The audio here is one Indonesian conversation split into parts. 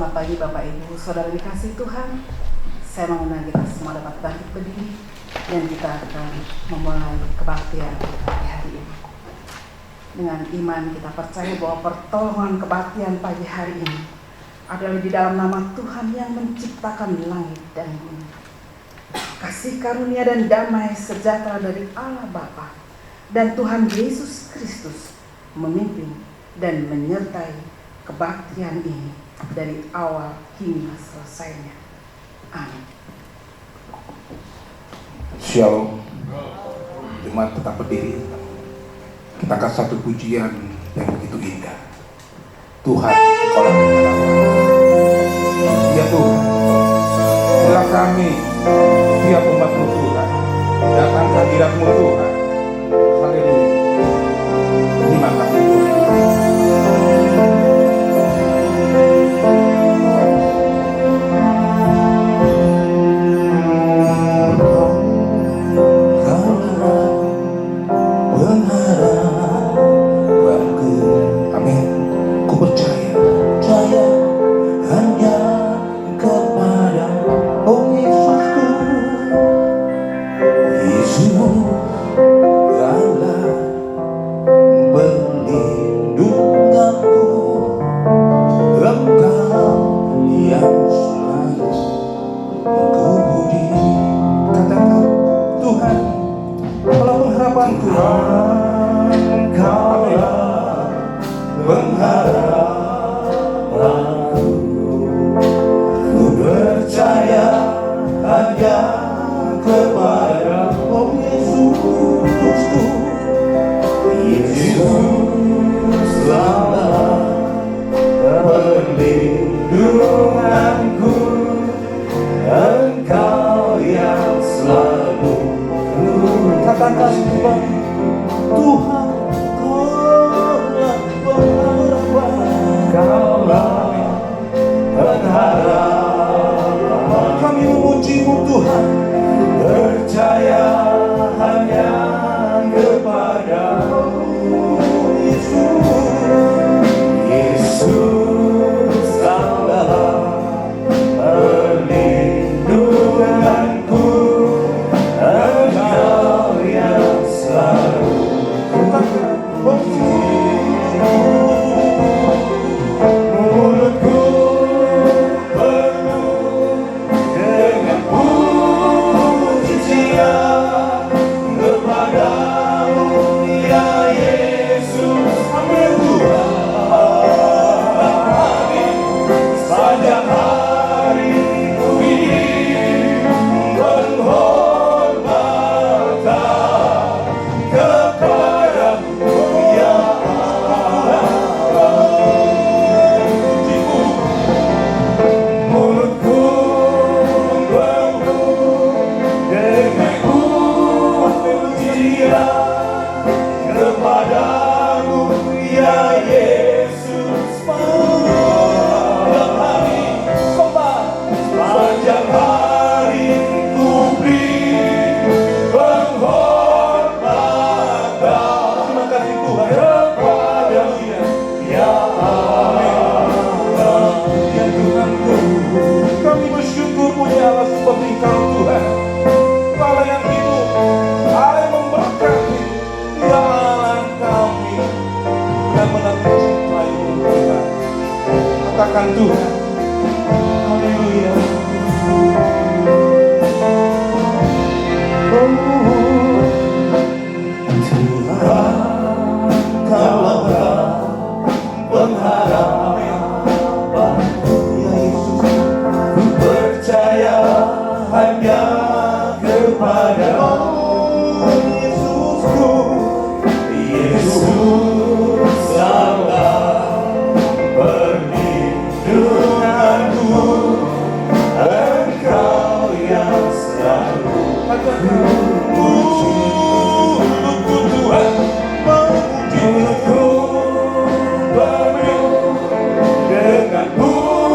Selamat pagi Bapak Ibu, Saudara dikasih Tuhan. Saya mengundang kita semua dapat bangkit berdiri dan kita akan memulai kebaktian pagi hari ini. Dengan iman kita percaya bahwa pertolongan kebaktian pagi hari ini adalah di dalam nama Tuhan yang menciptakan langit dan bumi. Kasih karunia dan damai sejahtera dari Allah Bapa dan Tuhan Yesus Kristus memimpin dan menyertai kebaktian ini dari awal hingga selesainya. Amin. Shalom. Jemaat tetap berdiri. Kita akan satu pujian yang begitu indah. Tuhan, Engkau lah ya Tuhan, bila kami setiap umat-Mu Tuhan datang ke hadirat-Mu Tuhan. Haleluya. Terima kasih Tuhan. Dengan pujian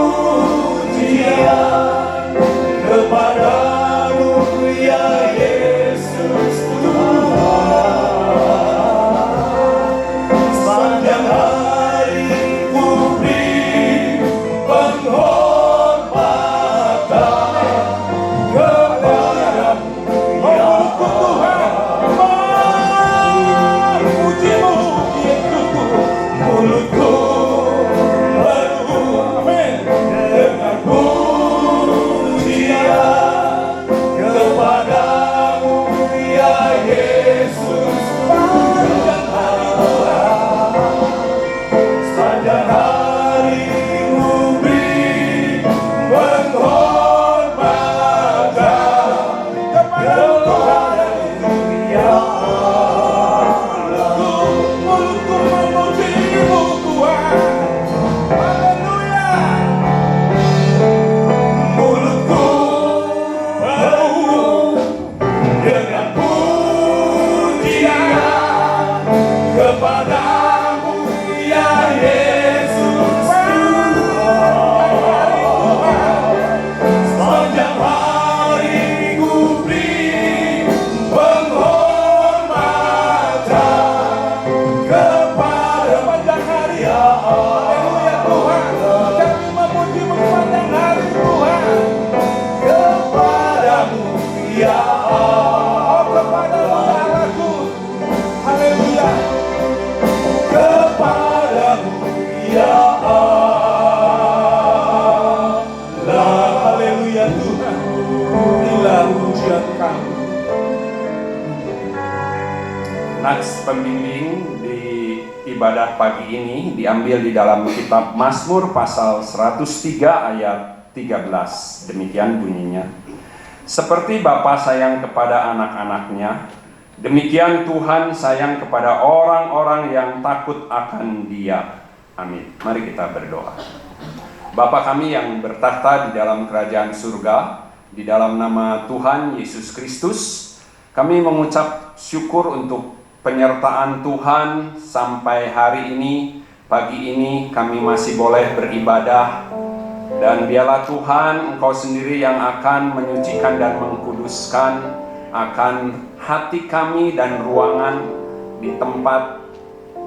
pujian kami. Nats pembimbing di ibadah pagi ini diambil di dalam kitab Mazmur pasal 103 ayat 13. Demikian bunyinya. Seperti Bapa sayang kepada anak-anaknya, demikian Tuhan sayang kepada orang-orang yang takut akan Dia. Amin. Mari kita berdoa. Bapa kami yang bertahta di dalam kerajaan surga, di dalam nama Tuhan Yesus Kristus, kami mengucap syukur untuk penyertaan Tuhan sampai hari ini. Pagi ini kami masih boleh beribadah, dan biarlah Tuhan Engkau sendiri yang akan menyucikan dan mengkuduskan akan hati kami dan ruangan di tempat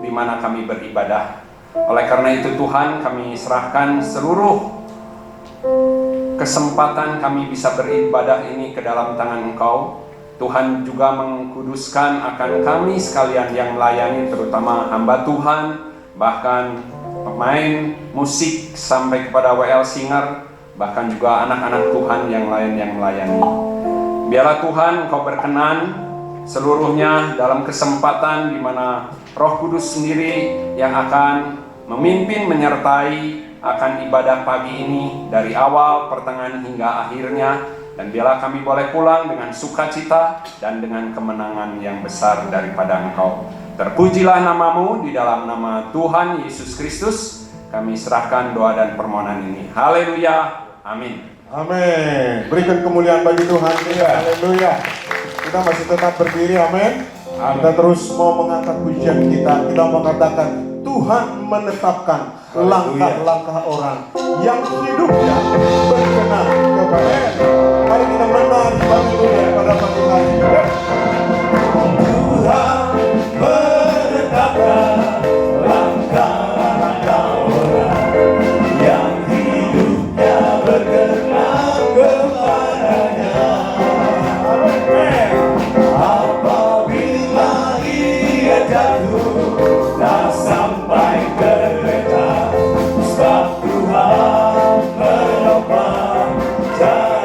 di mana kami beribadah. Oleh karena itu Tuhan, kami serahkan seluruh kesempatan kami bisa beribadah ini ke dalam tangan Engkau. Tuhan juga mengkuduskan akan kami sekalian yang melayani, terutama hamba Tuhan, bahkan pemain musik sampai kepada WL Singer, bahkan juga anak-anak Tuhan yang lain yang melayani. Biarlah Tuhan Engkau berkenan seluruhnya dalam kesempatan di mana Roh Kudus sendiri yang akan memimpin menyertai akan ibadah pagi ini dari awal, pertengahan hingga akhirnya. Dan biarlah kami boleh pulang dengan sukacita dan dengan kemenangan yang besar daripada Engkau. Terpujilah namamu, di dalam nama Tuhan Yesus Kristus kami serahkan doa dan permohonan ini. Haleluya, amin. Amin. Berikan kemuliaan bagi Tuhan. Haleluya. Kita masih tetap berdiri, amin. Kita terus mau mengangkat pujian kita. Kita mau katakan Tuhan menetapkan langkah-langkah orang yang hidupnya berkenan kepada. Mari kita menari haleluya pada pagi hari ini. Tuhan menetapkan langkah-langkah orang yang hidupnya berkenan kepadanya. Amin. Apabila ia jatuh tak sampai kereta, sebab Tuhan menopang jalan.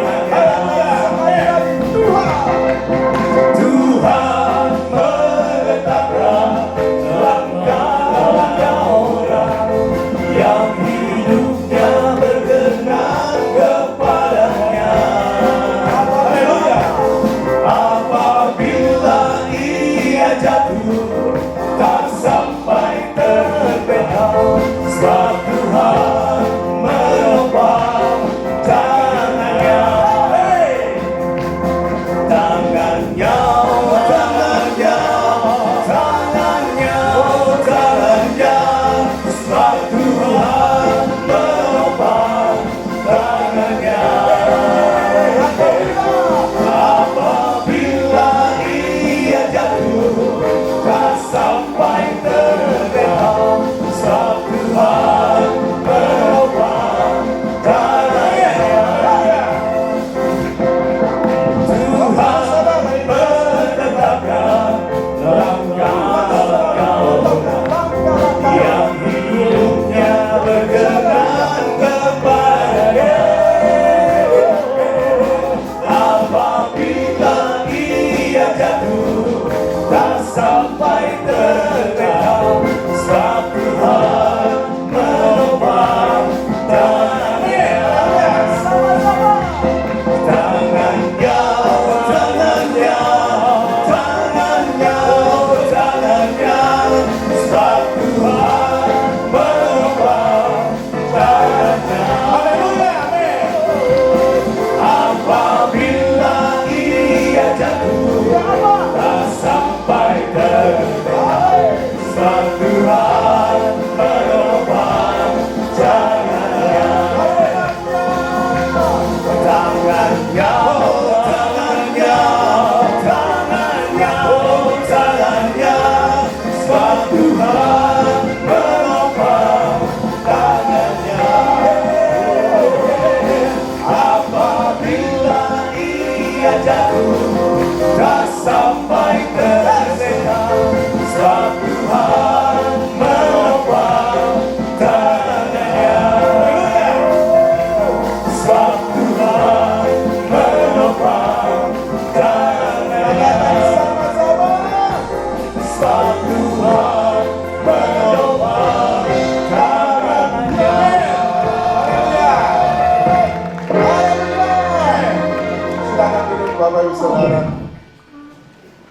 Bapak Ibu Saudara,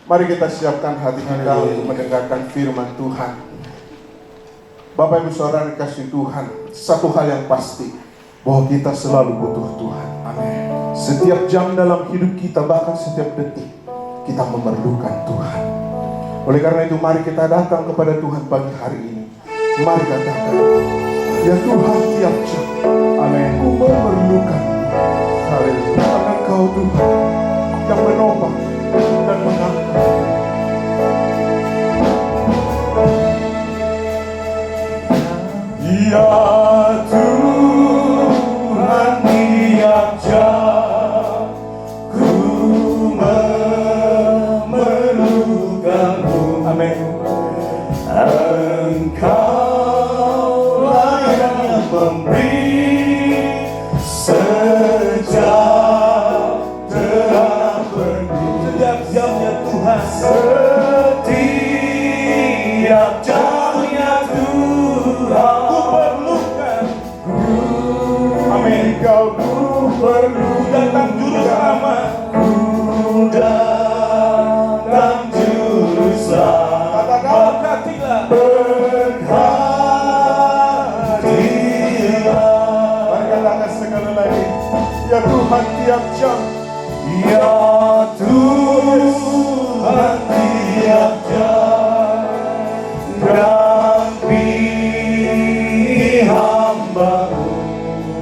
mari kita siapkan hati kita untuk mendengarkan firman Tuhan. Bapak Ibu Saudara dikasih Tuhan, satu hal yang pasti, bahwa kita selalu butuh Tuhan. Amin. Setiap jam dalam hidup kita, bahkan setiap detik, kita memerlukan Tuhan. Oleh karena itu, mari kita datang kepada Tuhan pagi hari ini. Mari katakan, ya Tuhan, tiap jam, Amin. ku memerlukan. Haleluya. Karena Engkau Tuhan yang menopang dan mengangkat. Ya Tuhan, tiap jam ku memerlukan-Mu. Amin. Engkaulah yang memberi sejahtera penuh. Setiap jamnya Tuhan. Setiap jamnya Tuhan, ku perlukan. Amin. Kau ku perlu. Datang juru selamat. Ku datang juru selamat. Katakan berkatilah. Berhatilah. Mari katakan sekali lagi, ya Tuhan, tiap jam. Ya Tuhan, tiap jam. Rapi hamba-Mu.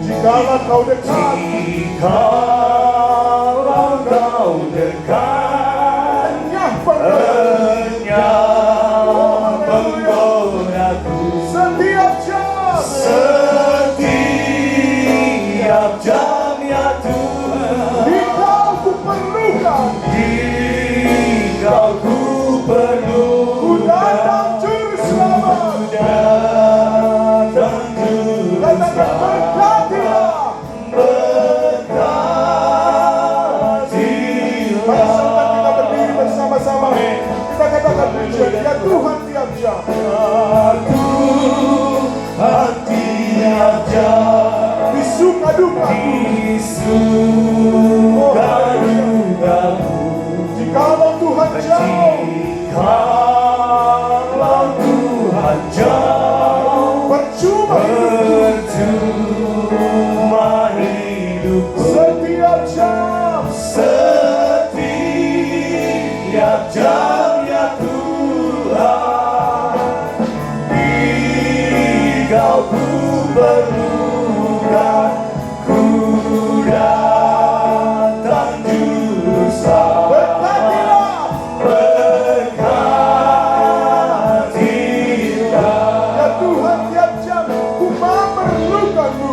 Jikalau Kau dekat, jikalau Kau dekat, enyah penggodaku. Setiap jam, setiap jam, ya Tuhan, Engkau ku perlukan. Engkau ku perlukan. Ku datang juru selamat. Datang juru selamat. Berkatilah. Berkatilah. Mari serta kita berdiri bersama-sama. Kita katakan pujian, ya Tuhan, tiap jam. Ya Tuhan, tiap jam. Di suka dukaku. Di suka dukaku. Jikalau Tuhan jauh. Jikalau Tuhan jauh. Percuma hidupku. Setiap jam. Setiap jam, ya Tuhan. Engkau ku perlukan. Ku datang juru selamat. Berkatilah. Ya Tuhan, tiap jam ku memerlukan-Mu.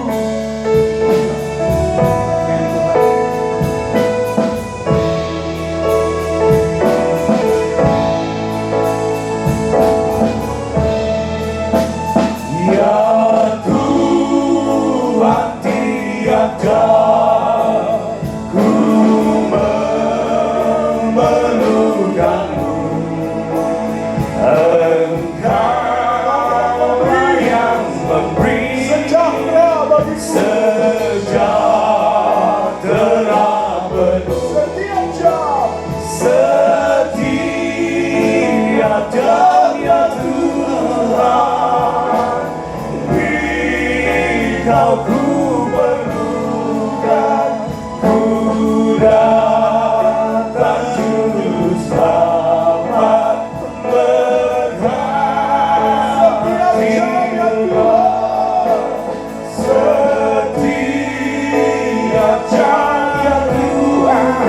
Ya Tuhan, tiap jam ku memerlukan-Mu. Engkaulah yang memberi sejahtera bagiku. Sejahtera penuh. Setiap jam. Setiap jam, ya Tuhan. Engkau ku perlukan. Ku datang juru selamat. Setiap jam, ya Tuhan.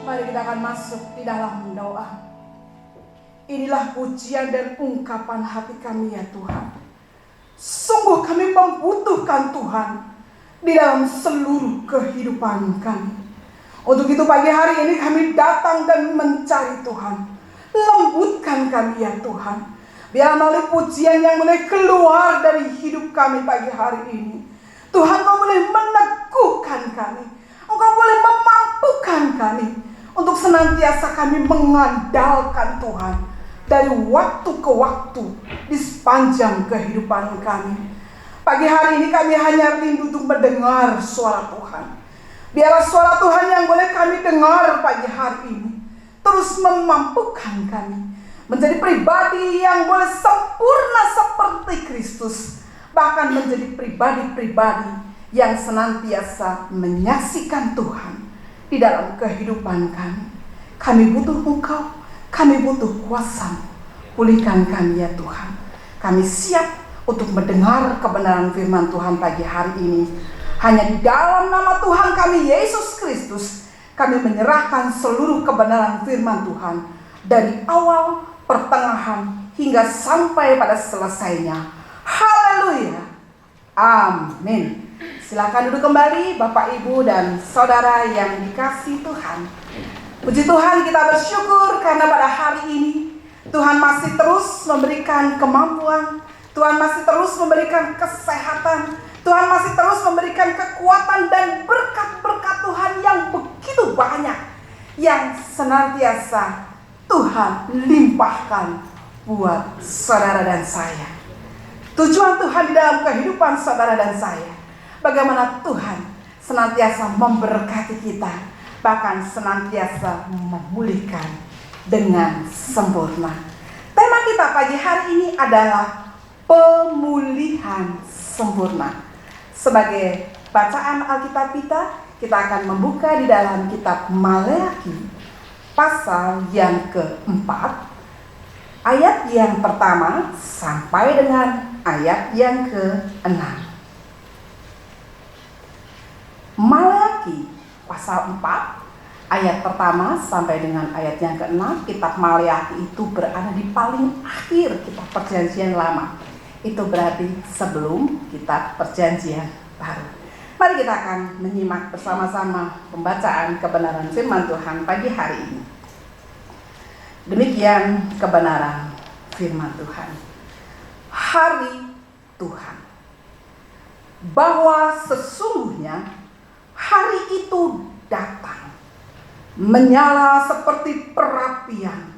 Mari kita akan masuk di dalam doa. Inilah pujian dan ungkapan hati kami ya Tuhan. Sungguh kami membutuhkan Tuhan di dalam seluruh kehidupan kami. Untuk itu pagi hari ini kami datang dan mencari Tuhan. Lembutkan kami ya Tuhan. Biar melalui pujian yang boleh keluar dari hidup kami pagi hari ini, Tuhan, Kau boleh meneguhkan kami. Engkau boleh memampukan kami untuk senantiasa kami mengandalkan Tuhan dari waktu ke waktu di sepanjang kehidupan kami. Pagi hari ini kami hanya rindu untuk mendengar suara Tuhan. Biarlah suara Tuhan yang boleh kami dengar pagi hari ini terus memampukan kami menjadi pribadi yang boleh sempurna seperti Kristus. Bahkan menjadi pribadi-pribadi yang senantiasa menyaksikan Tuhan di dalam kehidupan kami. Kami butuh Engkau, kami butuh kuasa. Pulihkan kami ya Tuhan. Kami siap untuk mendengar kebenaran firman Tuhan pagi hari ini. Hanya di dalam nama Tuhan kami Yesus Kristus, kami menyerahkan seluruh kebenaran firman Tuhan dari awal, pertengahan, hingga sampai pada selesainya. Haleluya. Amin. Silakan duduk kembali Bapak, Ibu, dan Saudara yang dikasihi Tuhan. Puji Tuhan, kita bersyukur karena pada hari ini Tuhan masih terus memberikan kemampuan, Tuhan masih terus memberikan kesehatan, Tuhan masih terus memberikan kekuatan dan berkat-berkat Tuhan yang begitu banyak yang senantiasa Tuhan limpahkan buat saudara dan saya. Tujuan Tuhan di dalam kehidupan saudara dan saya, bagaimana Tuhan senantiasa memberkati kita, bahkan senantiasa memulihkan dengan sempurna. Tema kita pagi hari ini adalah pemulihan sempurna. Sebagai bacaan Alkitab kita akan membuka di dalam kitab Maleakhi pasal yang keempat, ayat yang pertama sampai dengan ayat yang ke-6. Maleakhi pasal 4 ayat pertama sampai dengan ayat yang ke-6. Kitab Maleakhi itu berada di paling akhir kitab Perjanjian Lama. Itu berarti sebelum kitab Perjanjian Baru. Mari kita akan menyimak bersama-sama pembacaan kebenaran firman Tuhan pagi hari ini. Demikian kebenaran firman Tuhan. Hari Tuhan, bahwa sesungguhnya hari itu datang, menyala seperti perapian,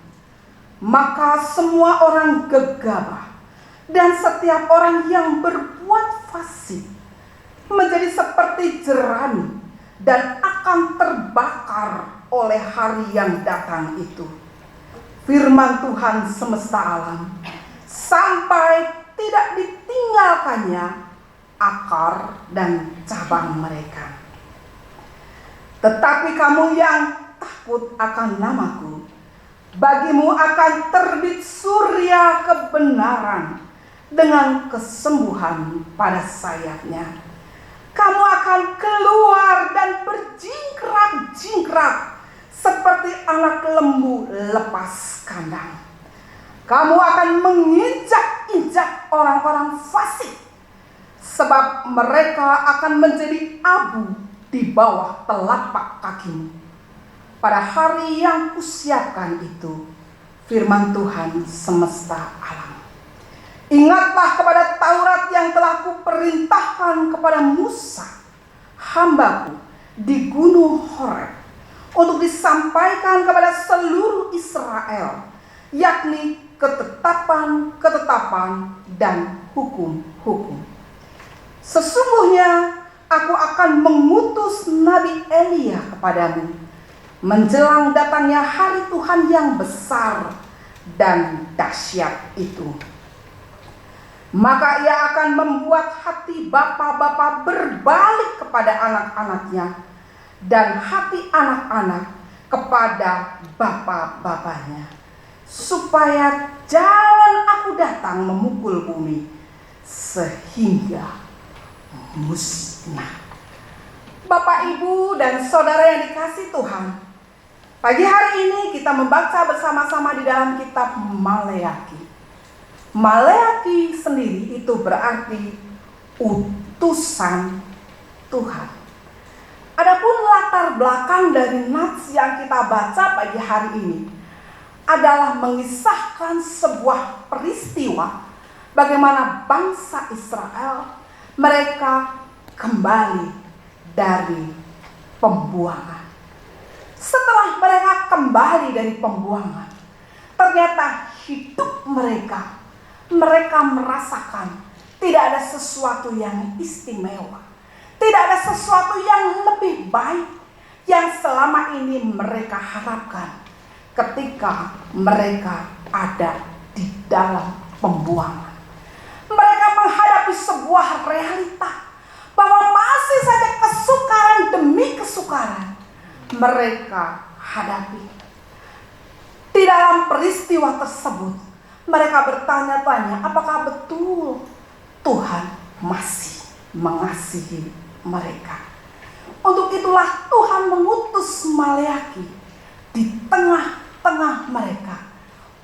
maka semua orang gegabah dan setiap orang yang berbuat fasik menjadi seperti jerami dan akan terbakar oleh hari yang datang itu. Firman Tuhan semesta alam, sampai tidak ditinggalkannya akar dan cabang mereka. Tetapi kamu yang takut akan namaku, bagimu akan terbit surya kebenaran dengan kesembuhan pada sayapnya. Kamu akan keluar dan berjingkrak-jingkrak seperti anak lembu lepas kandang. Kamu akan menginjak-injak orang-orang fasik, sebab mereka akan menjadi abu di bawah telapak kakimu. Pada hari yang kusiapkan itu, firman Tuhan semesta alam. Ingatlah kepada Taurat yang telah kuperintahkan kepada Musa, hambaku, di gunung Horeb, untuk disampaikan kepada seluruh Israel, yakni ketetapan-ketetapan dan hukum-hukum. Sesungguhnya aku akan mengutus Nabi Elia kepadamu menjelang datangnya hari Tuhan yang besar dan dahsyat itu. Maka ia akan membuat hati bapa-bapa berbalik kepada anak-anaknya, dan hati anak-anak kepada bapa-bapanya, supaya jangan aku datang memukul bumi sehingga musnah. Bapak, Ibu, dan saudara yang dikasihi Tuhan, Pagi hari ini kita membaca bersama-sama di dalam kitab Maleaki. Maleaki sendiri itu berarti utusan Tuhan. Adapun latar belakang dari nats yang kita baca pagi hari ini adalah mengisahkan sebuah peristiwa bagaimana bangsa Israel mereka kembali dari pembuangan. Setelah mereka kembali dari pembuangan, ternyata hidup mereka merasakan tidak ada sesuatu yang istimewa, tidak ada sesuatu yang lebih baik yang selama ini mereka harapkan ketika mereka ada di dalam pembuangan. Mereka menghadapi sebuah realita bahwa masih saja kesukaran demi kesukaran mereka hadapi. Di dalam peristiwa tersebut, mereka bertanya-tanya, apakah betul Tuhan masih mengasihi mereka? Untuk itulah Tuhan mengutus Maleaki di tengah-tengah mereka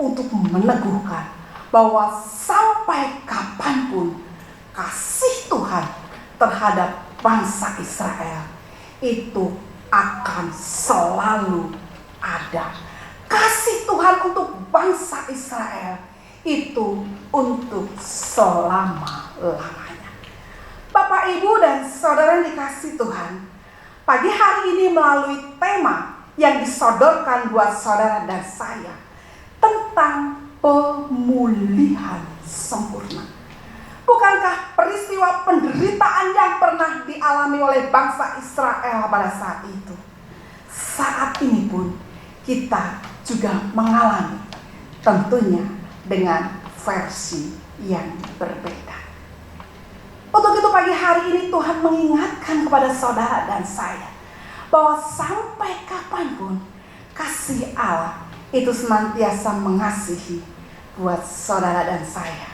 untuk meneguhkan bahwa sampai kapanpun kasih Tuhan terhadap bangsa Israel itu akan selalu ada. Kasih Tuhan untuk bangsa Israel itu untuk selama-lamanya. Bapak, Ibu, dan saudara yang dikasih Tuhan, pagi hari ini melalui tema yang disodorkan buat saudara dan saya tentang pemulihan sempurna. Bukankah peristiwa penderitaan yang pernah dialami oleh bangsa Israel pada saat itu, saat ini pun kita juga mengalami, tentunya dengan versi yang berbeda. Untuk itu pagi hari ini Tuhan mengingatkan kepada saudara dan saya bahwa sampai kapanpun kasih Allah itu senantiasa mengasihi buat saudara dan saya.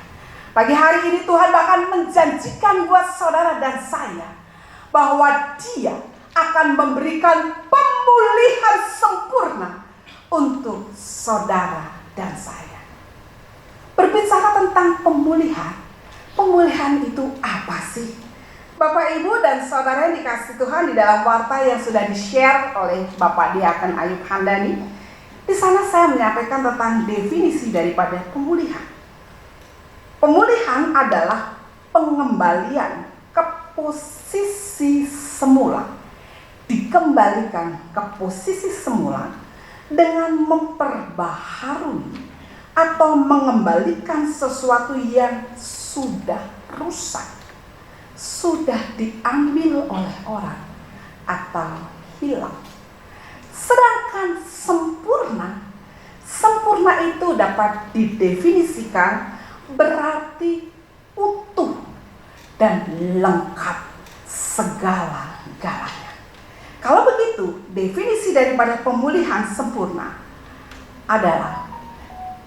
Pagi hari ini Tuhan bahkan menjanjikan buat saudara dan saya bahwa Dia akan memberikan pemulihan sempurna untuk saudara dan saya. Berbicara tentang pemulihan itu apa sih? Bapak, Ibu, dan saudara yang dikasih Tuhan, di dalam warta yang sudah di-share oleh Bapak Diaken Ayub Handani, di sana saya menyampaikan tentang definisi daripada pemulihan. Pemulihan adalah pengembalian ke posisi semula, dikembalikan ke posisi semula dengan memperbaharui atau mengembalikan sesuatu yang sudah rusak, sudah diambil oleh orang atau hilang. Sedangkan sempurna itu dapat didefinisikan berarti utuh dan lengkap segala-galanya. Kalau begitu, definisi daripada pemulihan sempurna adalah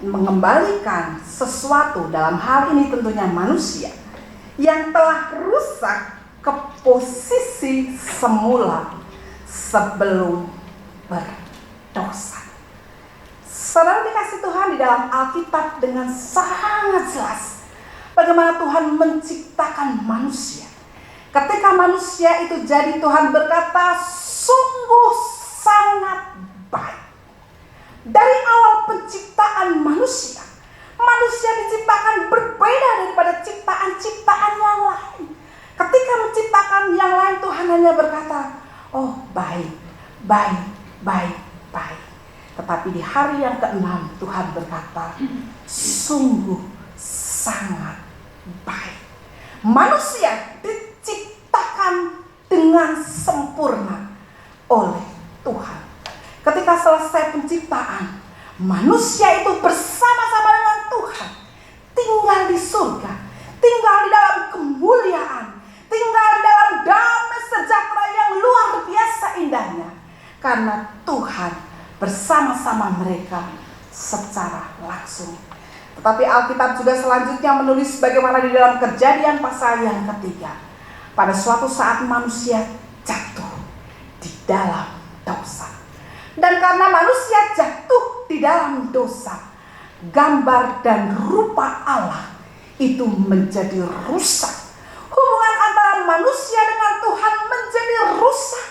mengembalikan sesuatu, dalam hal ini tentunya manusia, yang telah rusak ke posisi semula sebelum berdosa. Saudara dikasih Tuhan, di dalam Alkitab dengan sangat jelas bagaimana Tuhan menciptakan manusia. Ketika manusia itu jadi, Tuhan berkata sungguh sangat baik. Dari awal penciptaan manusia diciptakan berbeda daripada ciptaan-ciptaan yang lain. Ketika menciptakan yang lain, Tuhan hanya berkata, oh baik. Tetapi di hari yang ke-6 Tuhan berkata, sungguh sangat baik. Manusia diciptakan dengan sempurna oleh Tuhan. Ketika selesai penciptaan, manusia itu bersama-sama dengan Tuhan tinggal di surga, tinggal di dalam kemuliaan, tinggal di dalam damai sejahtera yang luar biasa indahnya. Karena Tuhan bersama-sama mereka secara langsung. Tetapi Alkitab juga selanjutnya menulis bagaimana di dalam Kejadian pasal yang ketiga, pada suatu saat manusia jatuh di dalam dosa. Dan karena manusia jatuh di dalam dosa, gambar dan rupa Allah itu menjadi rusak. Hubungan antara manusia dengan Tuhan menjadi rusak.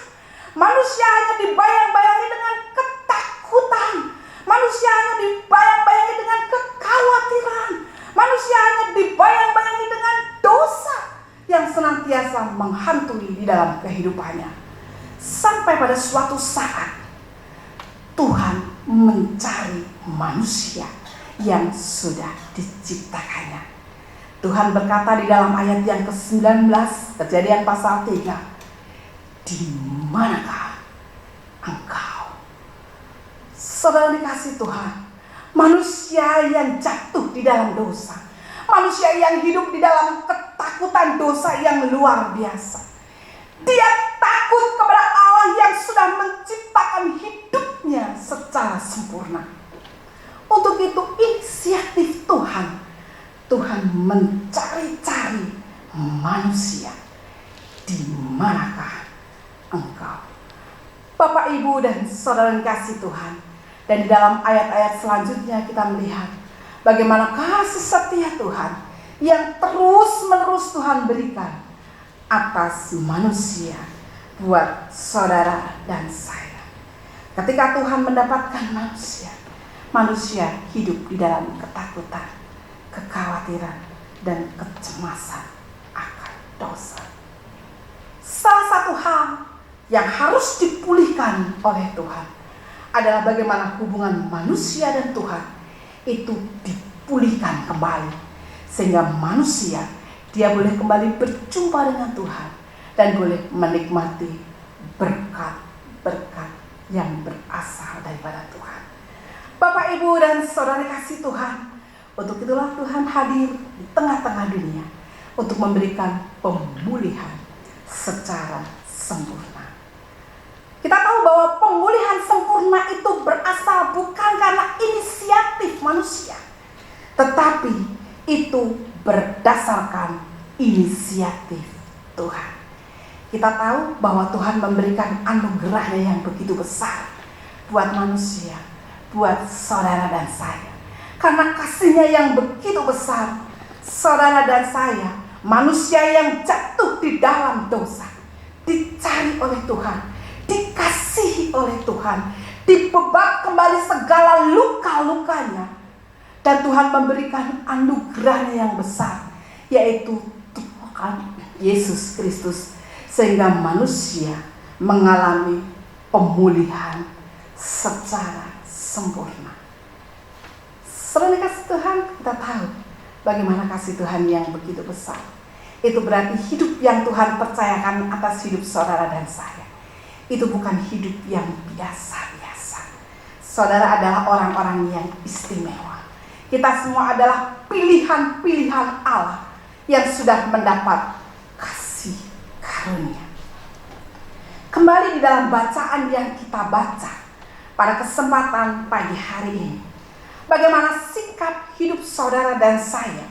Manusia hanya dibayang-bayangi dengan ketakutan. Manusia hanya dibayang-bayangi dengan kekhawatiran. Manusia hanya dibayang-bayangi dengan dosa yang senantiasa menghantui di dalam kehidupannya. Sampai pada suatu saat Tuhan mencari manusia yang sudah diciptakannya. Tuhan berkata di dalam ayat yang ke-19, Kejadian pasal 3, di manakah engkau? Saudara dikasih Tuhan, manusia yang jatuh di dalam dosa, manusia yang hidup di dalam ketakutan dosa yang luar biasa. Dia takut kepada Allah yang sudah menciptakan hidupnya secara sempurna. Untuk itu inisiatif Tuhan mencari-cari manusia. Di manakah engkau? Bapak, Ibu, dan saudara yang kasih Tuhan. Dan di dalam ayat-ayat selanjutnya kita melihat bagaimana kasih setia Tuhan yang terus-menerus Tuhan berikan atas manusia buat saudara dan saya. Ketika Tuhan mendapatkan manusia hidup di dalam ketakutan, kekhawatiran, dan kecemasan akan dosa. Salah satu hal yang harus dipulihkan oleh Tuhan adalah bagaimana hubungan manusia dan Tuhan itu dipulihkan kembali, sehingga manusia dia boleh kembali berjumpa dengan Tuhan dan boleh menikmati berkat-berkat yang berasal daripada Tuhan. Bapak, Ibu, dan saudara kasih Tuhan, untuk itulah Tuhan hadir di tengah-tengah dunia untuk memberikan pemulihan secara sempurna. Kita tahu bahwa pemulihan sempurna itu berasal bukan karena inisiatif manusia, tetapi itu berdasarkan inisiatif Tuhan. Kita tahu bahwa Tuhan memberikan anugerah-Nya yang begitu besar buat manusia, buat saudara dan saya. Karena kasih-Nya yang begitu besar, saudara dan saya, manusia yang jatuh di dalam dosa, dicari oleh Tuhan, dikasihi oleh Tuhan, dibebak kembali segala luka-lukanya, dan Tuhan memberikan anugerah-Nya yang besar, yaitu Tuhan Yesus Kristus, sehingga manusia mengalami pemulihan secara sempurna. Saudara kasih Tuhan, kita tahu bagaimana kasih Tuhan yang begitu besar. Itu berarti hidup yang Tuhan percayakan atas hidup saudara dan saya, itu bukan hidup yang biasa-biasa. Saudara adalah orang-orang yang istimewa. Kita semua adalah pilihan-pilihan Allah yang sudah mendapat kasih karunia. Kembali di dalam bacaan yang kita baca pada kesempatan pagi hari ini, bagaimana sikap hidup saudara dan saya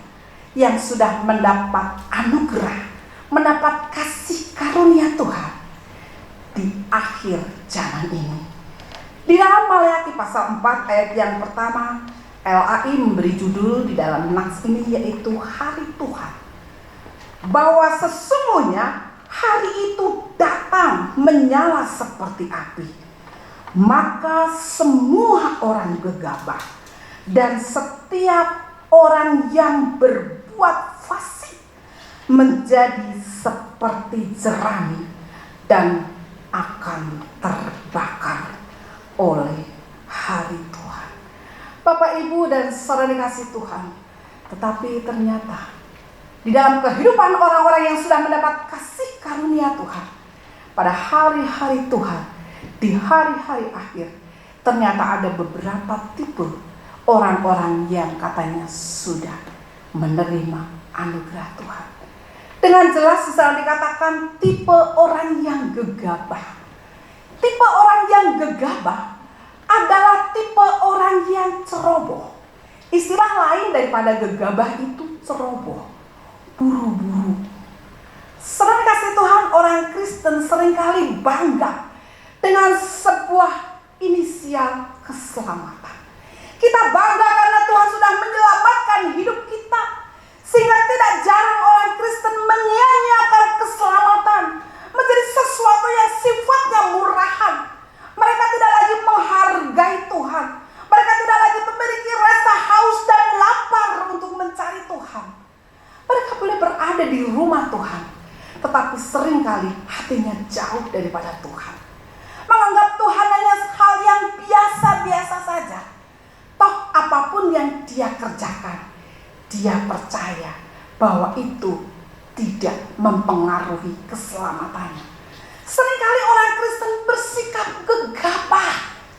yang sudah mendapat anugerah, mendapat kasih karunia Tuhan di akhir zaman ini. Di dalam Maleakhi pasal 4 ayat yang pertama, LAI memberi judul di dalam nats ini yaitu Hari Tuhan. Bahwa sesungguhnya hari itu datang menyala seperti api. Maka semua orang gegabah dan setiap orang yang berbuat fasik menjadi seperti jerami dan akan terbakar oleh hari Tuhan. Bapak, Ibu, dan saudara dikasih Tuhan, tetapi ternyata di dalam kehidupan orang-orang yang sudah mendapat kasih karunia Tuhan, pada hari-hari Tuhan, di hari-hari akhir, ternyata ada beberapa tipe orang-orang yang katanya sudah menerima anugerah Tuhan. Dengan jelas bisa dikatakan tipe orang yang gegabah. Tipe orang yang gegabah adalah tipe orang yang ceroboh. Istilah lain daripada gegabah itu ceroboh, buru-buru. Saudara kasih Tuhan, orang Kristen seringkali bangga dengan sebuah inisial keselamatan. Kita bangga karena Tuhan sudah menyelamatkan hidup kita. Sehingga tidak jarang orang Kristen menyia-nyiakan keselamatan menjadi sesuatu yang sifatnya murahan. Mereka tidak lagi menghargai Tuhan. Mereka tidak lagi memiliki rasa haus dan lapar untuk mencari Tuhan. Mereka boleh berada di rumah Tuhan, tetapi seringkali hatinya jauh daripada Tuhan. Menganggap Tuhan hanya hal yang biasa-biasa saja. Toh apapun yang dia kerjakan, dia percaya bahwa itu tidak mempengaruhi keselamatannya. Seringkali orang Kristen bersikap gegabah,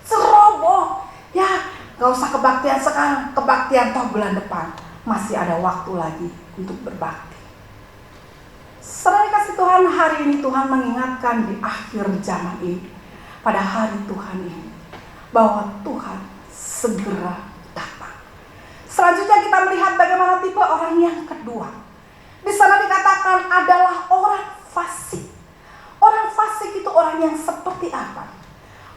ceroboh. Ya, gak usah kebaktian sekarang, kebaktian toh bulan depan. Masih ada waktu lagi untuk berbakti. Saudara kasih Tuhan, hari ini Tuhan mengingatkan di akhir zaman ini, pada hari Tuhan ini, bahwa Tuhan segera datang. Selanjutnya kita melihat bagaimana tipe orang yang kedua. Di sana dikatakan adalah orang fasik. Orang fasik itu orang yang seperti apa?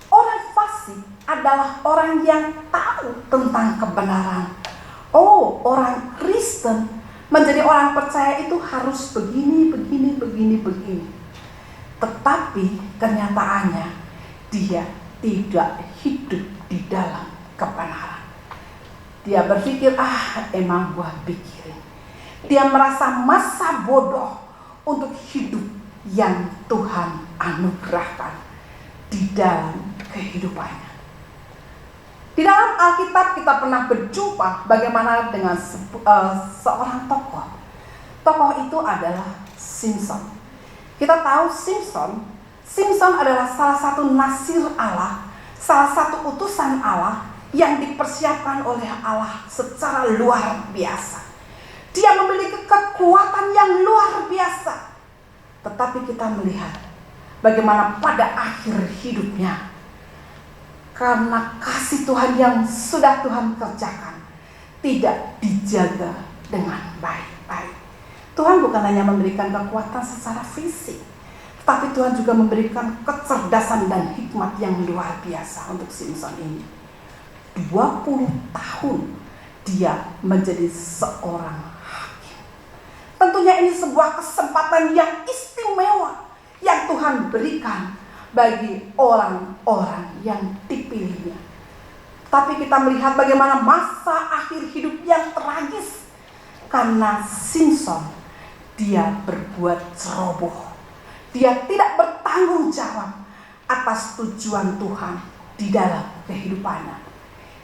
Orang fasik adalah orang yang tahu tentang kebenaran. Oh, orang Kristen menjadi orang percaya itu harus begini. Tetapi kenyataannya dia tidak hidup di dalam kebenaran. Dia berpikir, emang gua pikirin. Dia merasa masa bodoh untuk hidup yang Tuhan anugerahkan di dalam kehidupannya. Di dalam Alkitab kita pernah berjumpa bagaimana dengan seorang tokoh. Tokoh itu adalah Simson. Kita tahu Simson adalah salah satu nasir Allah, salah satu utusan Allah yang dipersiapkan oleh Allah secara luar biasa. Dia memiliki kekuatan yang luar biasa. Tetapi kita melihat bagaimana pada akhir hidupnya, karena kasih Tuhan yang sudah Tuhan kerjakan tidak dijaga dengan baik-baik. Tuhan bukan hanya memberikan kekuatan secara fisik, tapi Tuhan juga memberikan kecerdasan dan hikmat yang luar biasa untuk Simson ini. 20 tahun dia menjadi seorang hakim. Tentunya ini sebuah kesempatan yang istimewa yang Tuhan berikan bagi orang-orang yang dipilihnya. Tapi kita melihat bagaimana masa akhir hidup yang tragis karena Simson, dia berbuat ceroboh. Dia tidak bertanggung jawab atas tujuan Tuhan di dalam kehidupannya.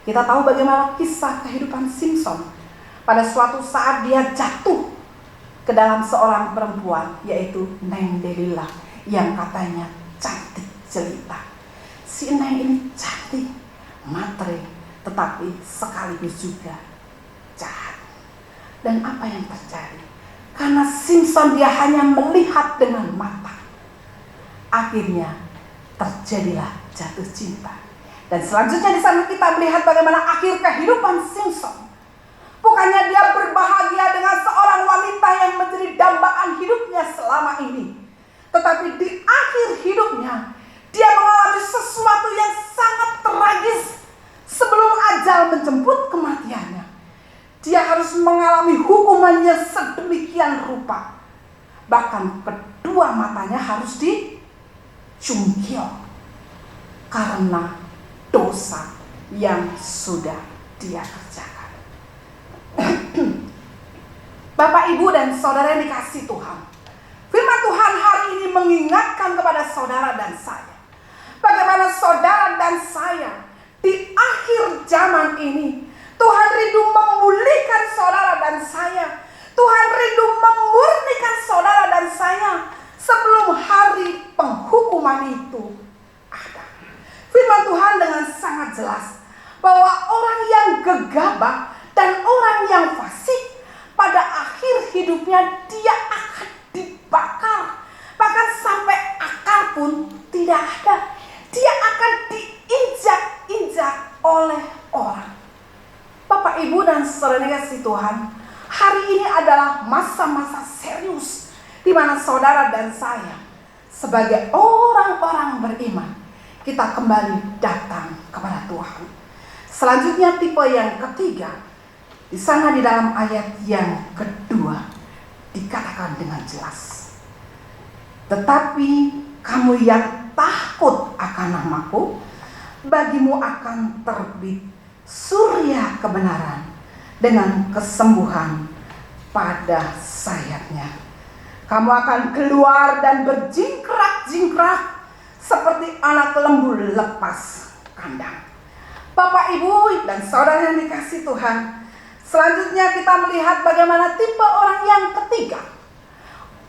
Kita tahu bagaimana kisah kehidupan Simson. Pada suatu saat dia jatuh ke dalam seorang perempuan, yaitu Neng Delila, yang katanya cantik jelita. Si Neng ini cantik, matre, tetapi sekaligus juga jahat. Dan apa yang terjadi? Karena Simson dia hanya melihat dengan mata, akhirnya terjadilah jatuh cinta. Dan selanjutnya di sana kita melihat bagaimana akhir kehidupan Simson. Bukannya dia berbahagia dengan seorang wanita yang menjadi dambaan hidupnya selama ini, tetapi di akhir hidupnya dia mengalami sesuatu yang sangat tragis. Sebelum ajal menjemput kematiannya, dia harus mengalami hukumannya sedemikian rupa. Bahkan kedua matanya harus dicungkil karena dosa yang sudah dia kerjakan. Bapak, Ibu, dan saudara yang dikasihi Tuhan, firman Tuhan hari ini mengingatkan kepada saudara dan saya, bagaimana saudara dan saya di akhir zaman ini, Tuhan rindu memulihkan saudara dan saya. Tuhan rindu memurnikan saudara dan saya sebelum hari penghukuman itu ada. Firman Tuhan dengan sangat jelas bahwa orang yang gegabah dan orang yang fasik pada akhir hidupnya dia akan dibakar. Bahkan sampai akar pun tidak ada. Dia akan diinjak-injak oleh orang. Bapak, Ibu, dan saudara dikasihi Tuhan, hari ini adalah masa-masa serius di mana saudara dan saya sebagai orang-orang beriman, kita kembali datang kepada Tuhan. Selanjutnya tipe yang ketiga, di sana di dalam ayat yang kedua dikatakan dengan jelas, tetapi kamu yang takut akan namaku, bagimu akan terbit surya kebenaran dengan kesembuhan pada sayapnya. Kamu akan keluar dan berjingkrak-jingkrak seperti anak lembu lepas kandang. Bapak, Ibu, dan saudara yang dikasihi Tuhan, selanjutnya kita melihat bagaimana tipe orang yang ketiga.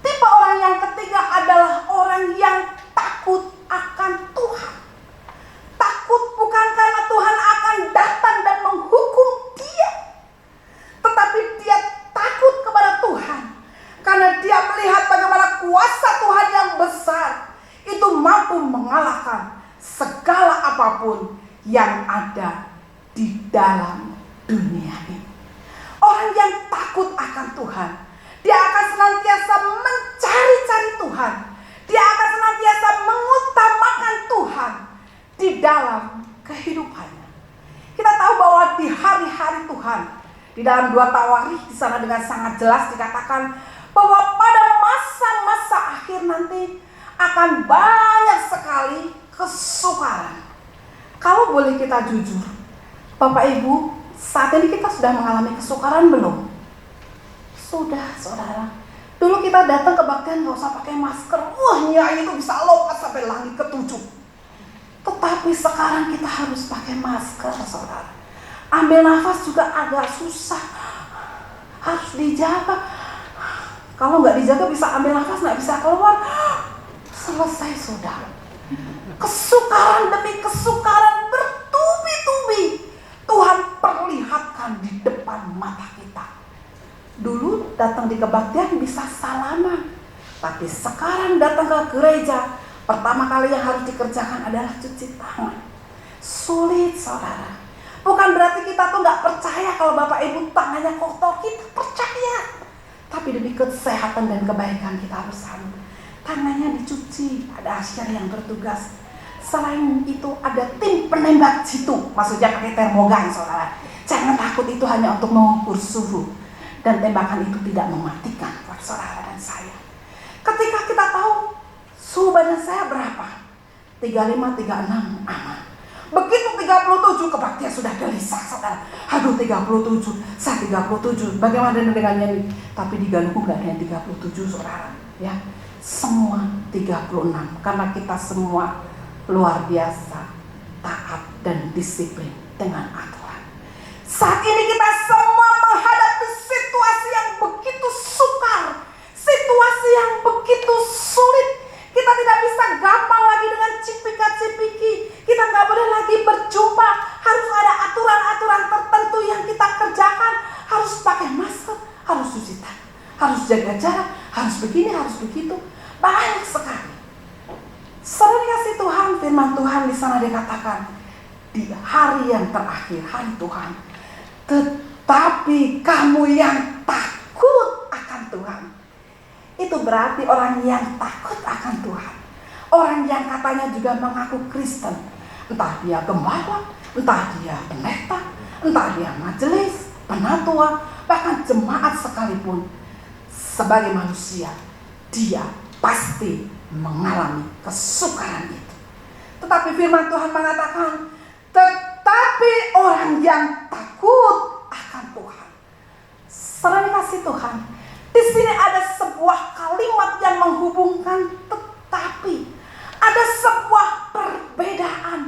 Tipe orang yang ketiga adalah orang yang takut akan Tuhan. Takut bukan karena Tuhan akan datang dan menghukum dia, tetapi dia takut kepada Tuhan karena dia melihat bagaimana kuasa Tuhan yang besar itu mampu mengalahkan segala apapun yang ada di dalam dunia ini. Orang yang takut akan Tuhan, dia akan senantiasa mencari-cari Tuhan. Dia akan senantiasa mengutamakan Tuhan di dalam kehidupannya. Kita tahu bahwa di hari-hari Tuhan, di dalam 2 Tawarikh di sana dengan sangat jelas dikatakan bahwa pada masa-masa akhir nanti akan banyak sekali kesukaran. Kalau boleh kita jujur, Bapak Ibu, saat ini kita sudah mengalami kesukaran belum? Sudah, saudara. Dulu kita datang kebaktian gak usah pakai masker. Wah, nyai itu bisa lompat sampai langit ke-7. Tetapi sekarang kita harus pakai masker, saudara. Ambil nafas juga agak susah. Harus dijaga. Kalau nggak dijaga bisa ambil nafas, nggak bisa keluar. Selesai, saudara. Kesukaran demi kesukaran bertubi-tubi Tuhan perlihatkan di depan mata kita. Dulu datang di kebaktian bisa salaman, tapi sekarang datang ke gereja, pertama kali yang harus dikerjakan adalah cuci tangan. Sulit, saudara. Bukan berarti kita tuh nggak percaya kalau Bapak Ibu tangannya kotor, kita percaya. Tapi demi kesehatan dan kebaikan kita harus sambut. Tangannya dicuci, ada asyar yang bertugas. Selain itu ada tim penembak jitu, maksudnya pakai termogan, saudara. Jangan takut, itu hanya untuk mengukur suhu. Dan tembakan itu tidak mematikan buat saudara dan saya. Ketika kita tahu suhu badan saya berapa, 35, 36, aman. Begitu 37 kebaktian sudah gelisah, saudara. Aduh, 37, saya 37. Bagaimana dengannya nih? Tapi di Galuh nggak ada yang 37, saudara. Ya, semua 36. Karena kita semua luar biasa taat dan disiplin dengan aturan. Saat ini kita semua menghadapi situasi yang begitu sukar, situasi yang begitu sulit. Kita tidak bisa gampang lagi dengan cipika-cipiki. Kita nggak boleh lagi berjumpa. Harus ada aturan-aturan tertentu yang kita kerjakan. Harus pakai masker, harus cuci tangan, harus jaga jarak, harus begini, harus begitu. Banyak sekali. Saudara dikasih Tuhan, firman Tuhan di sana dikatakan di hari yang terakhir, hari Tuhan. Tetapi kamu yang takut akan Tuhan. Itu berarti orang yang takut akan Tuhan. Orang yang katanya juga mengaku Kristen. Entah dia gembala, entah dia pendeta, entah dia majelis, penatua, bahkan jemaat sekalipun. Sebagai manusia, dia pasti mengalami kesukaran itu. Tetapi firman Tuhan mengatakan, tetapi orang yang takut akan Tuhan. Saudara dikasih Tuhan, di sini ada sebuah kalimat yang menghubungkan tetapi. Ada sebuah perbedaan,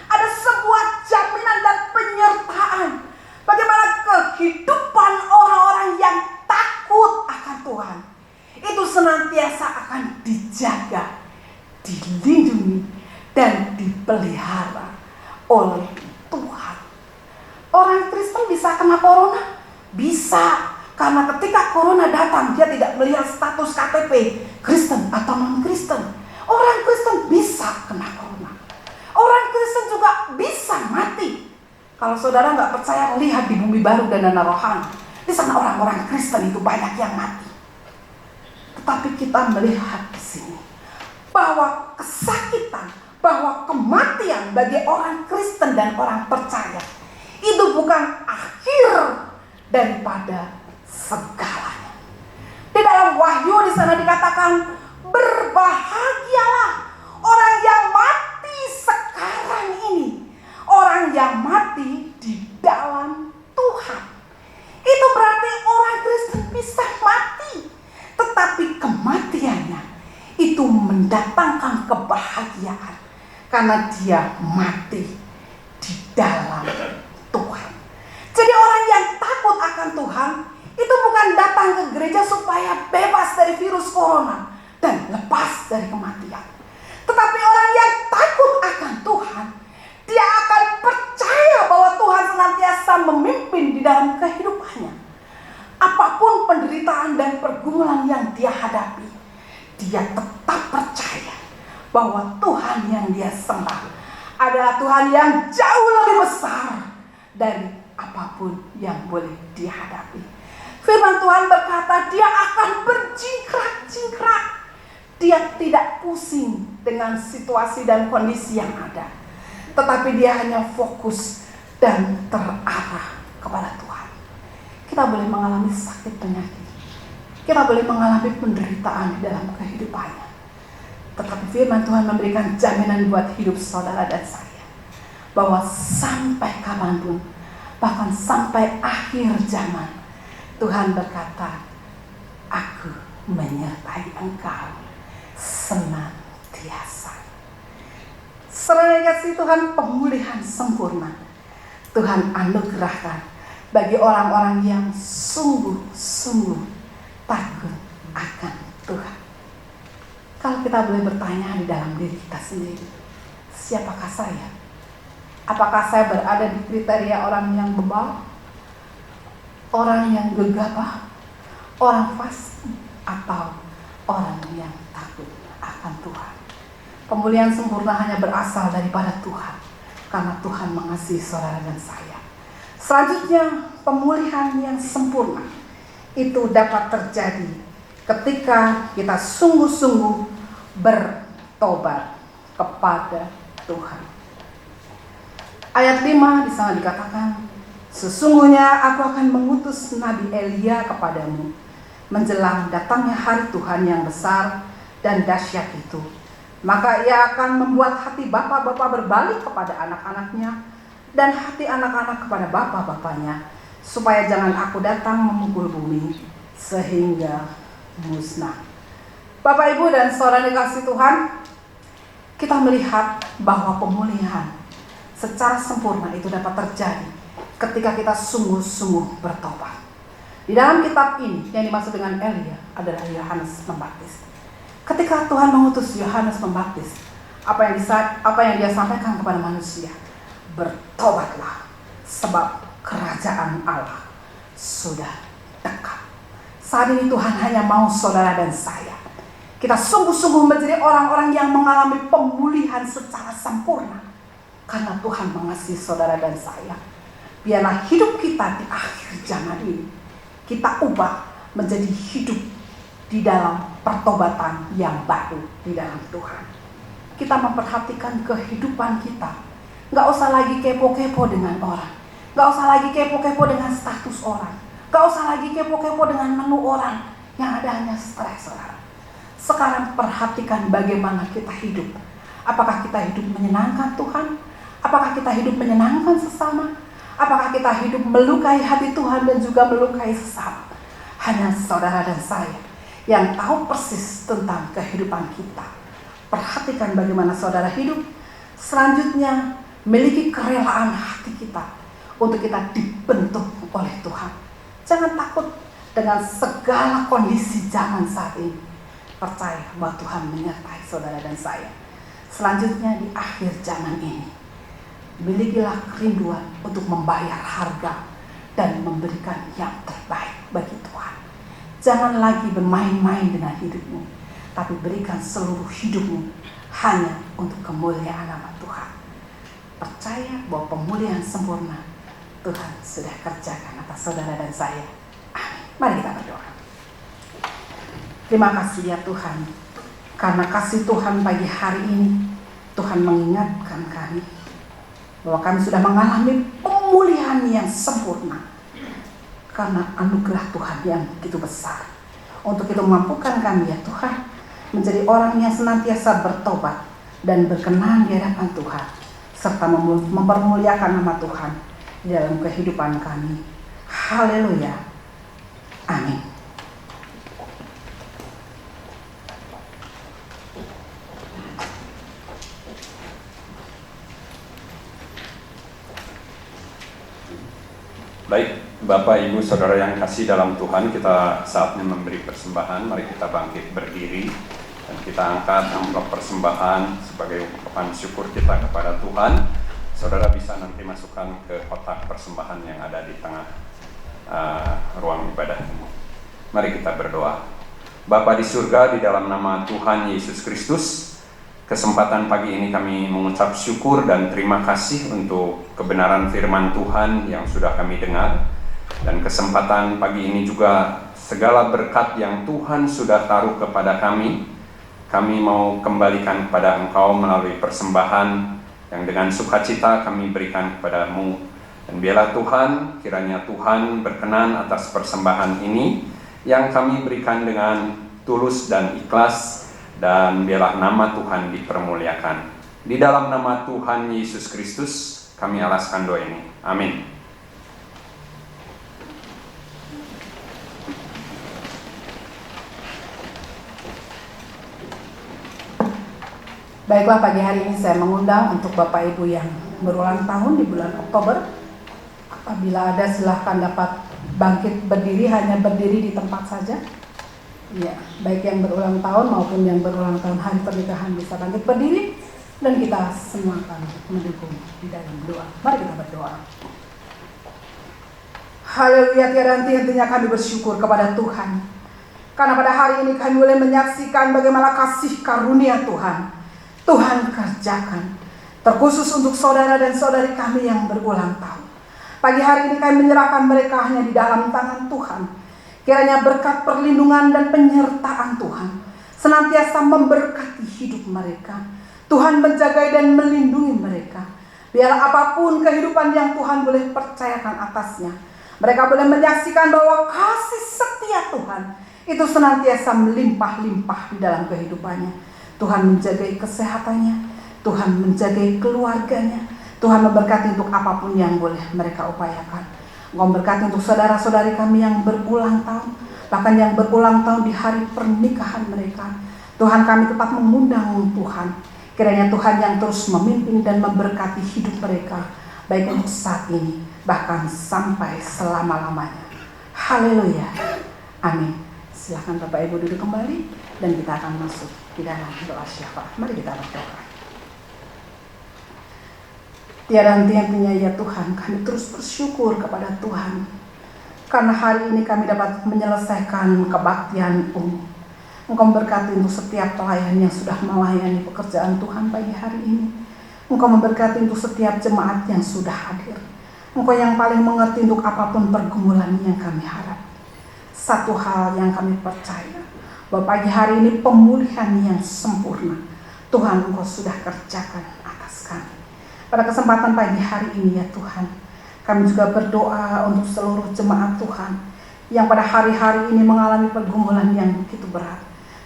ada sebuah jaminan dan penyertaan. Bagaimana kehidupan orang-orang yang takut akan Tuhan itu senantiasa akan dijaga, dilindungi, dan dipelihara oleh Tuhan. Orang Kristen bisa kena corona? Bisa. Karena ketika corona datang, dia tidak melihat status KTP Kristen atau non-Kristen. Orang Kristen bisa kena corona. Orang Kristen juga bisa mati. Kalau saudara nggak percaya, lihat di Bumi Baru dan Dana Rohani. Di sana orang-orang Kristen itu banyak yang mati. Tetapi kita melihat di sini bahwa kesakitan, bahwa kematian bagi orang Kristen dan orang percaya itu bukan akhir daripada segalanya. Di dalam Wahyu di sana dikatakan, berbahagialah orang yang mati sekarang ini, orang yang mati di dalam Tuhan. Itu berarti orang Kristen bisa mati, tetapi kematiannya itu mendatangkan kebahagiaan karena dia mati di dalam Tuhan. Jadi orang yang takut akan Tuhan itu bukan datang ke gereja supaya bebas dari virus corona dan lepas dari kematian. Tetapi orang yang takut akan Tuhan, dia akan percaya bahwa Tuhan senantiasa memimpin di dalam kehidupannya. Apapun penderitaan dan pergumulan yang dia hadapi, dia tetap percaya bahwa Tuhan yang dia sembah adalah Tuhan yang jauh lebih besar dari apapun yang boleh dia hadapi. Firman Tuhan berkata, dia akan berjingkrak-jingkrak. Dia tidak pusing dengan situasi dan kondisi yang ada, tetapi dia hanya fokus dan terarah kepada Tuhan. Kita boleh mengalami sakit penyakit, kita boleh mengalami penderitaan di dalam kehidupannya, tetapi firman Tuhan memberikan jaminan buat hidup saudara dan saya, bahwa sampai kapanpun, bahkan sampai akhir zaman, Tuhan berkata, aku menyertai engkau senantiasa. Seraya kasih Tuhan, pemulihan sempurna Tuhan anugerahkan bagi orang-orang yang sungguh-sungguh takut akan Tuhan. Kalau kita boleh bertanya di dalam diri kita sendiri, siapakah saya? Apakah saya berada di kriteria orang yang bebal, orang yang gegabah, orang fasik, atau orang yang takut akan Tuhan? Pemulihan sempurna hanya berasal daripada Tuhan, karena Tuhan mengasihi saudara dan saya. Selanjutnya, pemulihan yang sempurna itu dapat terjadi ketika kita sungguh-sungguh bertobat kepada Tuhan. Ayat 5 di sana dikatakan, sesungguhnya aku akan mengutus Nabi Elia kepadamu menjelang datangnya hari Tuhan yang besar dan dahsyat itu. Maka ia akan membuat hati bapa-bapa berbalik kepada anak-anaknya dan hati anak-anak kepada bapa-bapanya, supaya jangan aku datang memukul bumi sehingga musnah. Bapak, Ibu, dan saudara dikasihi Tuhan, kita melihat bahwa pemulihan secara sempurna itu dapat terjadi ketika kita sungguh-sungguh bertobat. Di dalam kitab ini yang dimaksud dengan Elia adalah Yohanes Pembaptis. Ketika Tuhan mengutus Yohanes Pembaptis, apa yang dia sampaikan kepada manusia? Bertobatlah, sebab kerajaan Allah sudah dekat. Saat ini Tuhan hanya mau saudara dan saya, kita sungguh-sungguh menjadi orang-orang yang mengalami pemulihan secara sempurna, karena Tuhan mengasihi saudara dan saya. Biarlah hidup kita di akhir zaman ini kita ubah menjadi hidup di dalam pertobatan yang baru di dalam Tuhan. Kita memperhatikan kehidupan kita. Gak usah lagi kepo-kepo dengan orang, gak usah lagi kepo-kepo dengan status orang, gak usah lagi kepo-kepo dengan menu orang. Yang ada hanya stres, saudara. Sekarang perhatikan bagaimana kita hidup. Apakah kita hidup menyenangkan Tuhan? Apakah kita hidup menyenangkan sesama? Apakah kita hidup melukai hati Tuhan dan juga melukai sesama? Hanya saudara dan saya yang tahu persis tentang kehidupan kita. Perhatikan bagaimana saudara hidup. Selanjutnya, miliki kerelaan hati kita untuk kita dibentuk oleh Tuhan. Jangan takut dengan segala kondisi zaman saat ini. Percaya bahwa Tuhan menyertai saudara dan saya. Selanjutnya, di akhir zaman ini, milikilah kerinduan untuk membayar harga dan memberikan yang terbaik bagi Tuhan. Jangan lagi bermain-main dengan hidupmu, tapi berikan seluruh hidupmu hanya untuk kemuliaan nama Tuhan. Percaya bahwa pemulihan sempurna Tuhan sudah kerjakan atas saudara dan saya. Amin. Mari kita berdoa. Terima kasih ya Tuhan, karena kasih Tuhan pagi hari ini Tuhan mengingatkan kami bahwa kami sudah mengalami pemulihan yang sempurna karena anugerah Tuhan yang begitu besar. Untuk itu mampukan kami ya Tuhan menjadi orang yang senantiasa bertobat dan berkenan di hadapan Tuhan, serta mempermuliakan nama Tuhan di dalam kehidupan kami. Haleluya. Amin. Baik, Bapak, Ibu, Saudara yang kasih dalam Tuhan, kita saatnya memberi persembahan. Mari kita bangkit berdiri dan kita angkat amplop persembahan sebagai ungkapan syukur kita kepada Tuhan. Saudara bisa nanti masukkan ke kotak persembahan yang ada di tengah ruang ibadah ini. Mari kita berdoa. Bapa di surga, di dalam nama Tuhan Yesus Kristus, kesempatan pagi ini kami mengucap syukur dan terima kasih untuk kebenaran firman Tuhan yang sudah kami dengar. Dan kesempatan pagi ini juga segala berkat yang Tuhan sudah taruh kepada kami mau kembalikan kepada Engkau melalui persembahan yang dengan sukacita kami berikan kepadamu. Dan biarlah Tuhan, kiranya Tuhan berkenan atas persembahan ini yang kami berikan dengan tulus dan ikhlas, dan biarlah nama Tuhan dipermuliakan. Di dalam nama Tuhan Yesus Kristus kami alaskan doa ini. Amin. Baiklah, pagi hari ini saya mengundang untuk Bapak Ibu yang berulang tahun di bulan Oktober. Apabila ada, silahkan dapat bangkit berdiri, hanya berdiri di tempat saja. Ya, baik yang berulang tahun maupun yang berulang tahun hari pernikahan bisa bangkit berdiri, dan kita semua akan mendukung di dalam doa. Mari kita berdoa. Haleluya, tiada henti-hentinya kami bersyukur kepada Tuhan, karena pada hari ini kami boleh menyaksikan bagaimana kasih karunia Tuhan kerjakan, terkhusus untuk saudara dan saudari kami yang berulang tahun. Pagi hari ini kami menyerahkan mereka hanya di dalam tangan Tuhan. Kiranya berkat perlindungan dan penyertaan Tuhan senantiasa memberkati hidup mereka. Tuhan menjaga dan melindungi mereka. Biarlah apapun kehidupan yang Tuhan boleh percayakan atasnya, mereka boleh menyaksikan bahwa kasih setia Tuhan itu senantiasa melimpah-limpah di dalam kehidupannya. Tuhan menjaga kesehatannya, Tuhan menjaga keluarganya, Tuhan memberkati untuk apapun yang boleh mereka upayakan. Engkau memberkati untuk saudara-saudari kami yang berulang tahun, bahkan yang berulang tahun di hari pernikahan mereka. Tuhan, kami tetap mengundang Tuhan, kiranya Tuhan yang terus memimpin dan memberkati hidup mereka, baik untuk saat ini, bahkan sampai selama-lamanya. Haleluya. Amin. Silahkan Bapak Ibu duduk kembali, dan kita akan masuk di dalam doa syafaat. Mari kita berdoa. Tiada henti-hentinya ya Tuhan, kami terus bersyukur kepada Tuhan, karena hari ini kami dapat menyelesaikan kebaktian umum. Engkau memberkati untuk setiap pelayan yang sudah melayani pekerjaan Tuhan pagi hari ini. Engkau memberkati untuk setiap jemaat yang sudah hadir. Engkau yang paling mengerti untuk apapun pergumulan yang kami harap. Satu hal yang kami percaya, bahwa pagi hari ini pemulihan yang sempurna Tuhan Engkau sudah kerjakan atas kami. Pada kesempatan pagi hari ini ya Tuhan, kami juga berdoa untuk seluruh jemaat Tuhan yang pada hari-hari ini mengalami pergumulan yang begitu berat,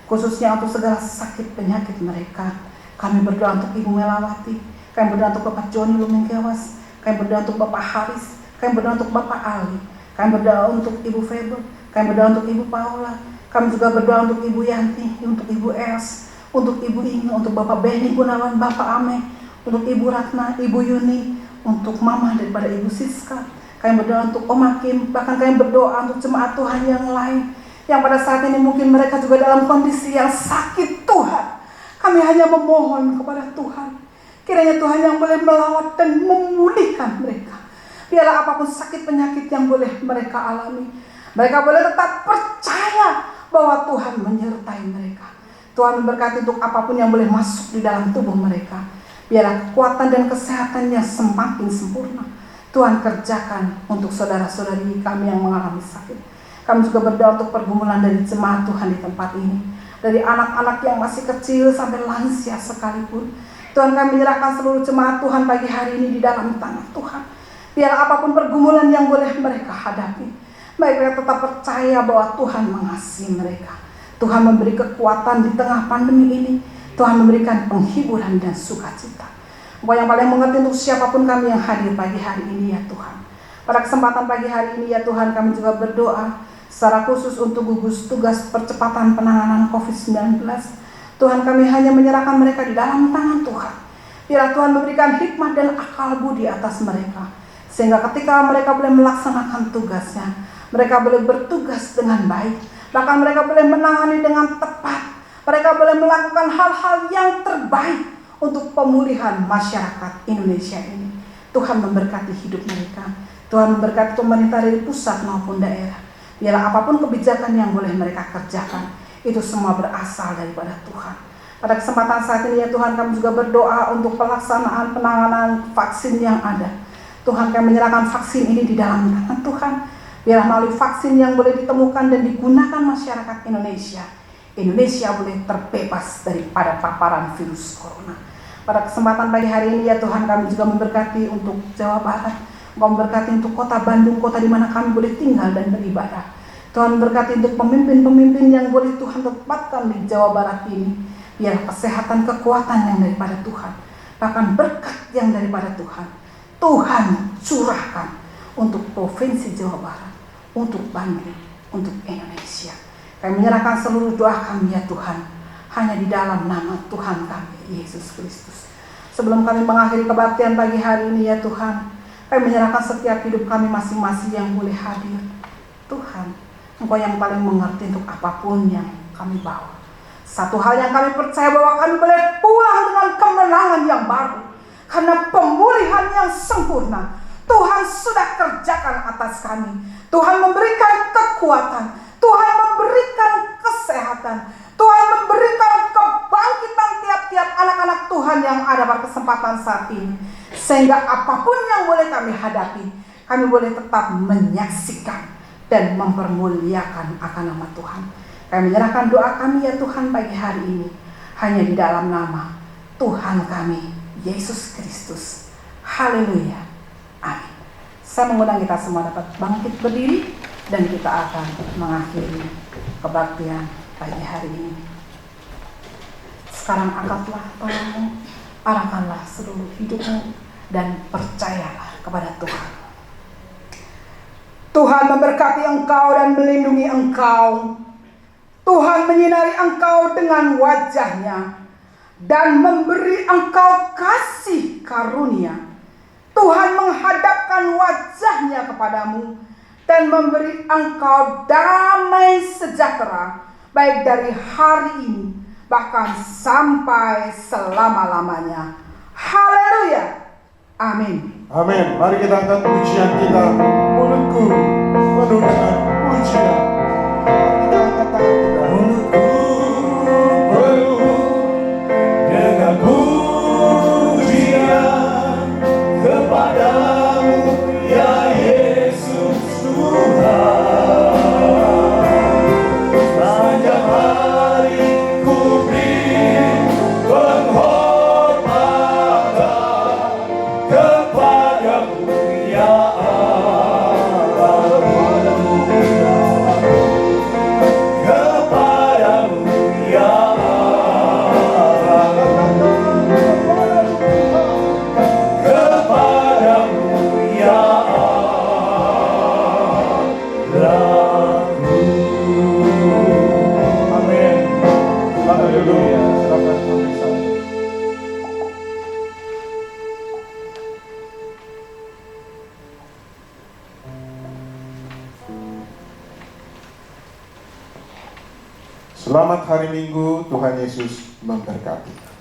khususnya untuk segala sakit penyakit mereka. Kami berdoa untuk Ibu Melawati, kami berdoa untuk Bapak Joni Lumengkewas, kami berdoa untuk Bapak Haris, kami berdoa untuk Bapak Ali, kami berdoa untuk Ibu Febel, kami berdoa untuk Ibu Paula, kami juga berdoa untuk Ibu Yanti, untuk Ibu Els, untuk Ibu Inge, untuk Bapak Beni Gunawan, Bapak Ame, untuk Ibu Ratna, Ibu Yuni, untuk Mama daripada Ibu Siska. Kami berdoa untuk Om Hakim, bahkan kami berdoa untuk jemaat Tuhan yang lain yang pada saat ini mungkin mereka juga dalam kondisi yang sakit. Tuhan, kami hanya memohon kepada Tuhan, kiranya Tuhan yang boleh melawat dan memulihkan mereka. Biarlah apapun sakit penyakit yang boleh mereka alami, mereka boleh tetap percaya bahwa Tuhan menyertai mereka. Tuhan memberkati untuk apapun yang boleh masuk di dalam tubuh mereka. Biarlah kekuatan dan kesehatannya semakin sempurna Tuhan kerjakan untuk saudara-saudari kami yang mengalami sakit. Kami juga berdoa untuk pergumulan dari jemaat Tuhan di tempat ini, dari anak-anak yang masih kecil sampai lansia sekalipun. Tuhan, kami menyerahkan seluruh jemaat Tuhan pagi hari ini di dalam tangan Tuhan. Biar apapun pergumulan yang boleh mereka hadapi, mereka tetap percaya bahwa Tuhan mengasihi mereka. Tuhan memberi kekuatan di tengah pandemi ini. Tuhan memberikan penghiburan dan sukacita. Engkau yang paling mengerti untuk siapapun kami yang hadir pagi hari ini ya Tuhan. Pada kesempatan pagi hari ini ya Tuhan, kami juga berdoa secara khusus untuk gugus tugas percepatan penanganan COVID-19. Tuhan, kami hanya menyerahkan mereka di dalam tangan Tuhan. Biarlah Tuhan memberikan hikmat dan akal budi atas mereka, sehingga ketika mereka boleh melaksanakan tugasnya, mereka boleh bertugas dengan baik. Bahkan mereka boleh menangani dengan tepat. Mereka boleh melakukan hal-hal yang terbaik untuk pemulihan masyarakat Indonesia ini. Tuhan memberkati hidup mereka. Tuhan memberkati pemerintah dari pusat maupun daerah. Biarlah apapun kebijakan yang boleh mereka kerjakan, itu semua berasal daripada Tuhan. Pada kesempatan saat ini ya Tuhan, kami juga berdoa untuk pelaksanaan penanganan vaksin yang ada. Tuhan, kami menyerahkan vaksin ini di dalam tangan Tuhan. Biarlah melalui vaksin yang boleh ditemukan dan digunakan masyarakat Indonesia boleh terbebas daripada paparan virus corona. Pada kesempatan pagi hari ini ya Tuhan, kami juga memberkati untuk Jawa Barat. Engkau memberkati untuk kota Bandung, kota di mana kami boleh tinggal dan beribadah. Tuhan memberkati untuk pemimpin-pemimpin yang boleh Tuhan tempatkan di Jawa Barat ini. Biar kesehatan, kekuatan yang daripada Tuhan, bahkan berkat yang daripada Tuhan, Tuhan curahkan untuk Provinsi Jawa Barat, untuk Bandung, untuk Indonesia. Kami menyerahkan seluruh doa kami ya Tuhan, hanya di dalam nama Tuhan kami, Yesus Kristus. Sebelum kami mengakhiri kebaktian pagi hari ini ya Tuhan, kami menyerahkan setiap hidup kami masing-masing yang boleh hadir. Tuhan, Engkau yang paling mengerti untuk apapun yang kami bawa. Satu hal yang kami percaya bahwa kami boleh pulang dengan kemenangan yang baru. Karena pemulihan yang sempurna Tuhan sudah kerjakan atas kami. Tuhan memberikan kekuatan, Tuhan memberikan kesehatan, Tuhan memberikan kebangkitan tiap-tiap anak-anak Tuhan yang ada pada kesempatan saat ini. Sehingga apapun yang boleh kami hadapi, kami boleh tetap menyaksikan dan mempermuliakan akan nama Tuhan. Kami menyerahkan doa kami ya Tuhan pagi hari ini hanya di dalam nama Tuhan kami, Yesus Kristus. Haleluya. Amin. Saya mengundang kita semua dapat bangkit berdiri dan kita akan mengakhiri kebaktian pagi hari ini. Sekarang angkatlah tanganmu, arahkanlah seluruh hidupmu dan percayalah kepada Tuhan. Tuhan memberkati engkau dan melindungi engkau. Tuhan menyinari engkau dengan wajah-Nya dan memberi engkau kasih karunia. Tuhan menghadapkan wajah-Nya kepadamu dan memberi engkau damai sejahtera, baik dari hari ini bahkan sampai selama-lamanya. Haleluya. Amin. Amin. Mari kita angkat pujian kita. Mulutku penuh dengan pujian. Kita angkat tangan kita. Mulutku penuh dengan pujian kepadamu ya Yesus Tuhan. Sepanjang hari ku beri penghormatan kepadamu ya Allah. Kepadamu ya Allah. Kepadamu ya Allahku. Amin. Haleluya. Silakan pemirsa. Selamat hari Minggu, Tuhan Yesus memberkati.